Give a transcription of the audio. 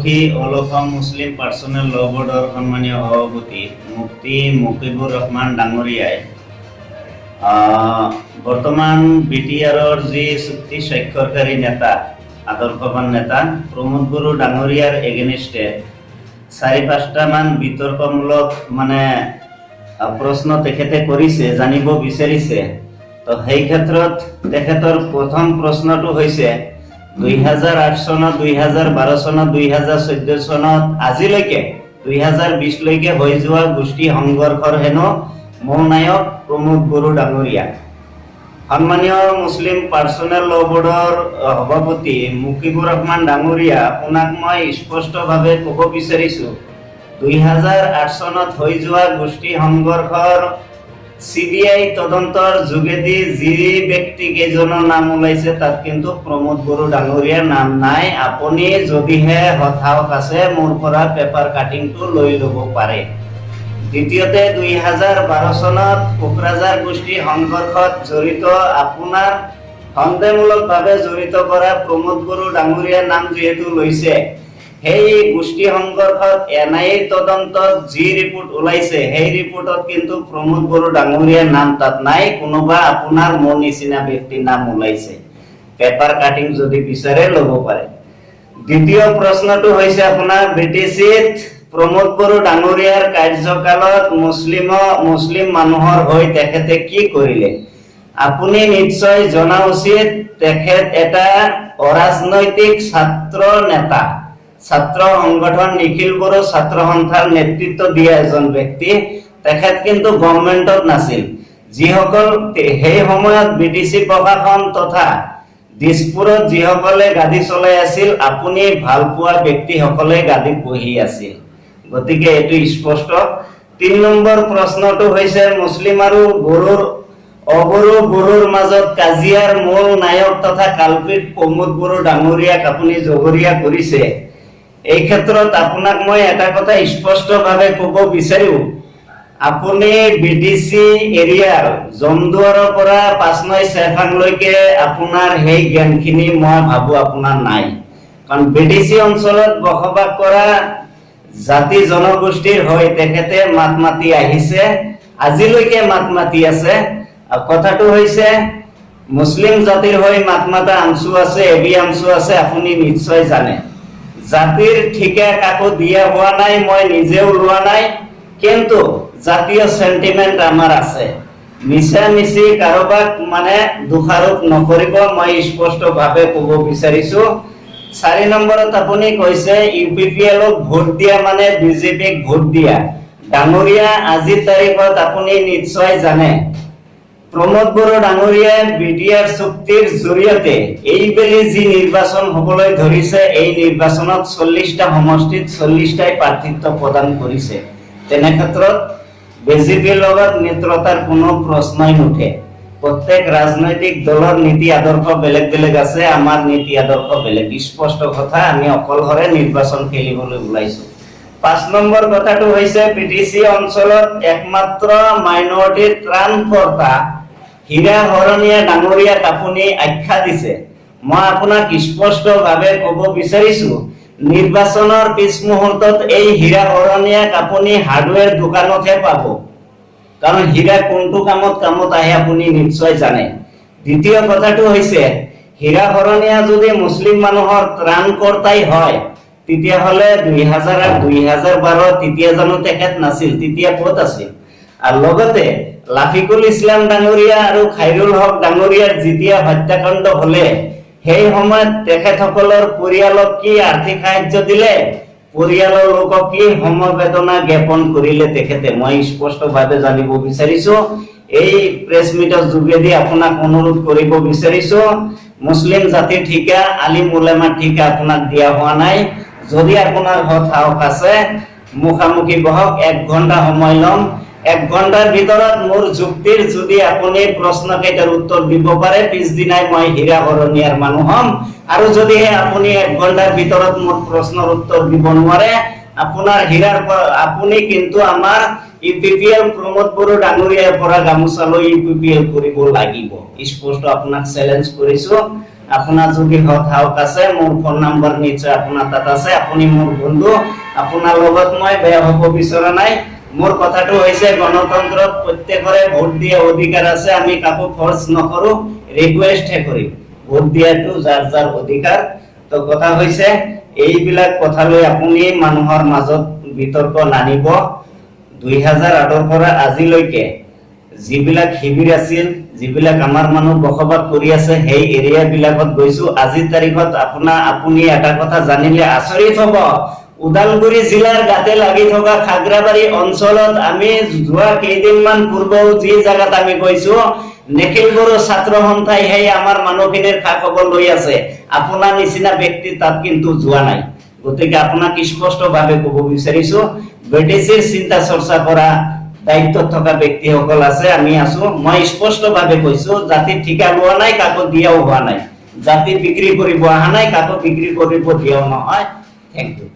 আৰক্ষী অল অসম মুছলিম পাৰ্চনেল ল বৰ্ডৰ সন্মানীয় সভাপতি মুফতি মুকিবুৰ ৰহমান ডাঙৰীয়াই বৰ্তমান বিটিআৰৰ যি চুক্তি স্বাক্ষৰকাৰী নেতা আদৰ্শবান নেতা প্ৰমোদ বড়ো ডাঙৰীয়াৰ এগেইনষ্টে ৪-৫টা মান বিতৰ্কমূলক প্ৰশ্ন তেখেতে কৰিছে, জানিব বিচাৰিছে। তো সেই ক্ষেত্ৰত তেখেতৰ প্ৰথম প্ৰশ্নটো হৈছে ২০০৮ চনত, ২০১২ চনত, ২০১৪ চনত আজিলৈকে ২০২০ লৈকে হৈ যোৱা গোষ্ঠী সংঘৰ্ষৰ হেনো মূল নায়ক প্ৰমোদ বড়ো ডাঙৰীয়া। সন্মানীয় মুছলিম পাৰ্চনেল ল বৰ্ডৰ সভাপতি মুকিবুৰ ৰহমান ডাঙৰীয়া, আপোনাক মই স্পষ্টভাৱে ক'ব বিচাৰিছোঁ ২০০৮ চনত হৈ যোৱা গোষ্ঠী সংঘৰ্ষৰ CBI তদন্তৰ যোগেদি যি ব্যক্তি কেইজনৰ নাম ওলাইছে তাত কিন্তু প্ৰমোদ বড়ো ডাঙৰীয়াৰ নাম নাই। আপুনি যদিহে হতাশ আছে মোৰ পৰা পেপাৰ কাটিংটো লৈ ল'ব পাৰে। দ্বিতীয়তে ২০১২ চনত কোকৰাঝাৰ গোষ্ঠী সংঘৰ্ষত জড়িত আপোনাৰ সন্দেহমূলকভাৱে জড়িত কৰা প্ৰমোদ বড়ো ডাঙৰীয়াৰ নাম যিহেতু লৈছে, সেই গোষ্ঠী সংঘৰ্ষত NIA তদন্তত যি ৰিপোৰ্ট ওলাইছে সেই ৰিপোৰ্টত কিন্তু প্ৰমোদ বড়ো ডাঙৰীয়াৰ নাম তাত নাই। কোনোবা আপোনাৰ মোৰ নিচিনা ব্যক্তিৰ নাম ওলাইছে। পেপাৰ কাটিং যদি বিচাৰে ল'ব পাৰে। দ্বিতীয় প্ৰশ্নটো হৈছে আপোনাৰ BTCত প্ৰমোদ বড়ো ডাঙৰীয়াৰ কাৰ্যকালত মুছলিম মানুহৰ হৈ তেখেতে কি কৰিলে? আপুনি নিশ্চয় জনা উচিত তেখেত এটা অৰাজনৈতিক ছাত্ৰ নেতা, ছাত্ৰ সংগঠন নিখিল বড়ো ছাত্ৰ সন্থাৰ নেতৃত্ব দিয়া এজন ব্যক্তি। তেখেত কিন্তু গভৰ্ণমেণ্টত নাছিল। যিসকল সেই সময়ত BTC প্ৰশাসন তথা দিছপুৰত যিসকলে গাদী চলাই আছিল, আপুনি ভাল পোৱা ব্যক্তিসকলে গাদীত বহি আছিল। গতিকে এইটো স্পষ্ট। ৩ নম্বৰ প্ৰশ্নটো হৈছে মুছলিম আৰু বড়োৰ মাজত কাজিয়াৰ মূল নায়ক তথা কালপিত প্ৰমোদ বড়ো ডাঙৰীয়াক আপুনি জগৰীয়া কৰিছে। এই ক্ষেত্ৰত আপোনাক মই এটা কথা স্পষ্টভাৱে ক'ব বিচাৰো, আপুনি BTC এৰিয়াৰ জমদুৱাৰৰ পৰা ৫ নং চেৰফাংলৈকে আপোনাৰ সেই জ্ঞানখিনি মই ভাবোঁ আপোনাৰ নাই। কাৰণ BTC অঞ্চলত বসবাস কৰা জাতি জনগোষ্ঠীৰ হৈ তেখেতে মাত মাতি আহিছে, আজিলৈকে মাত মাতি আছে। কথাটো হৈছে মুছলিম জাতিৰ হৈ মাত মাতা আঞ্চু আছে, এবি আঞ্চু আছে, আপুনি নিশ্চয় জানে। জাতিৰ ঠিকা কাকো দিয়া হোৱা নাই, মই নিজেও লোৱা নাই, কিন্তু জাতীয় সেন্টিমেন্ট আমাৰ আছে। মিছামিছি কাৰোবাক দোষাৰোপ নকৰিব, মই স্পষ্টভাৱে ক'ব বিচাৰিছো। ৪ নম্বৰত আপুনি কৈছে UPPLক ভোট দিয়া মানে BJPক ভোট দিয়া। ডাঙৰীয়া, আজিৰ তাৰিখত আপুনি নিশ্চয় জানে প্ৰমোদ বড়ো ডাঙৰীয়াই BTR চুক্তিৰ জৰিয়তে এইবেলি যি নিৰ্বাচন হ'বলৈ ধৰিছে, এই নিৰ্বাচনত 40টা সমষ্টিত 40টাই প্ৰাৰ্থিত্ব প্ৰদান কৰিছে। তেনে ক্ষেত্ৰত BJPৰ লগত মিত্ৰতাৰ কোনো প্ৰশ্নই নুঠে। প্ৰত্যেক ৰাজনৈতিক দলৰ নীতি আদৰ্শ বেলেগ বেলেগ আছে, আমাৰ নীতি আদৰ্শ বেলেগ। স্পষ্ট কথা, আমি অকলশৰে নিৰ্বাচন খেলিবলৈ ওলাইছো। ৫ নম্বৰ কথাটো হৈছে BTC অঞ্চলত একমাত্ৰ মাইনৰিটি ত্ৰাণকৰ্তা হীৰা হৰণীয়া ডাঙৰীয়াক আপুনি আখ্যা দিছে। মই আপোনাক স্পষ্টভাৱে ক'ব বিচাৰিছো, নিৰ্বাচনৰ পিছ মুহূৰ্তত এই হীৰা হৰণীয়াক আপুনি হাৰ্ডৱেৰ দোকানতহে পাব। কাৰণ হীৰা কোনটো কামত আহে আপুনি নিশ্চয় জানে। দ্বিতীয় কথাটো হৈছে হীৰা হৰণীয়া যদি মুছলিম মানুহৰ ত্ৰাণকৰ্তাই হয়, তেতিয়াহ'লে ২০০৮, ২০১২ তেতিয়া জানো তেখেত নাছিল? তেতিয়া ক'ত আছিল? আৰু লগতে লাফিকুল ইছলাম ডাঙৰীয়া আৰু খাইৰুল হক ডাঙৰীয়াৰ যেতিয়া হত্যাকাণ্ড হ'লে, সেই সময়ত তেখেতসকলৰ পৰিয়ালক কি আৰ্থিক সাহায্য দিলে, পৰিয়ালৰ লোকক কি সমবেদনা জ্ঞাপন কৰিলে তেখেতে, মই স্পষ্টভাৱে জানিব বিচাৰিছো। এই প্ৰেছ মিটৰ যোগেদি আপোনাক অনুৰোধ কৰিব বিচাৰিছো, মুছলিম জাতিৰ ঠিকা, আলিম উলেমাৰ ঠিকা আপোনাক দিয়া হোৱা নাই। যদি আপোনাৰ সাহস আছে মুখামুখি বহক, 1 ঘণ্টা সময় ল'ম। 1 ঘণ্টাৰ ভিতৰত মোৰ যুক্তিৰ যদি আপুনি প্ৰশ্ন কেইটাৰ উত্তৰ দিব পাৰে, পিছদিনাই মই হীৰা হৰণীয়াৰ মানুহ হ'ম। আৰু যদিহে আপুনি 1 ঘণ্টাৰ ভিতৰত মোৰ প্ৰশ্নৰ উত্তৰ দিব নোৱাৰে, আপুনি কিন্তু আমাৰ UPPL প্ৰমোদ বড়ো ডাঙৰীয়াৰ পৰা গামোচা লৈ UPPL কৰিব লাগিব। স্পষ্ট আপোনাক চেলেঞ্জ কৰিছো। আপোনাৰ যদি সাহস আছে মোৰ ফোন নম্বৰ নিশ্চয় আপোনাৰ তাত আছে, আপুনি মোৰ বন্ধু, আপোনাৰ লগত মই বেয়া হ'ব বিচৰা নাই। মোৰ কথাটো হৈছে গণতন্ত্ৰত প্ৰত্যেকৰে ভোট দিয়া অধিকাৰ আছে, আমি কাকো ফৰ্চ নকৰো, ৰিকুৱেষ্টহে কৰিম। ভোট দিয়াটো যাৰ যাৰ অধিকাৰ। তো কথা হৈছে এইবিলাক কথা লৈ আপুনি মানুহৰ মাজত বিতৰ্ক নানিব। 2008ৰ পৰা আজিলৈকে যিবিলাক শিবিৰ আছিল, যিবিলাক আমাৰ মানুহ বসবাস কৰি আছে, সেই এৰিয়া বিলাকত গৈছো। আজিৰ তাৰিখত আপুনি এটা কথা জানিলে আচৰিত হ'ব, ওদালগুৰি জিলাৰ গাতে লাগি থকা খাগ্ৰাবাৰী অঞ্চলত আমি যোৱা কেইদিনমান পূৰ্বেও যি জাগাত আমি গৈছো, নিখিল বড়ো ছাত্ৰ সন্থাই সেই আমাৰ মানুহখিনিৰ খা খবৰ লৈ আছে। আপোনাৰ নিচিনা ব্যক্তি তাত কিন্তু যোৱা নাই। গতিকে আপোনাক স্পষ্টভাৱে ক'ব বিচাৰিছো, ব্ৰিটিছৰ চিন্তা চৰ্চা কৰা দায়িত্বত থকা ব্যক্তিসকল আছে, আমি আছো। মই স্পষ্টভাৱে কৈছো, জাতি ঠিকা লোৱা নাই, কাকো দিয়াও হোৱা নাই। জাতি বিক্ৰী কৰিব অহা নাই, কাকো বিক্ৰী কৰিব দিয়াও নহয়। Thank U.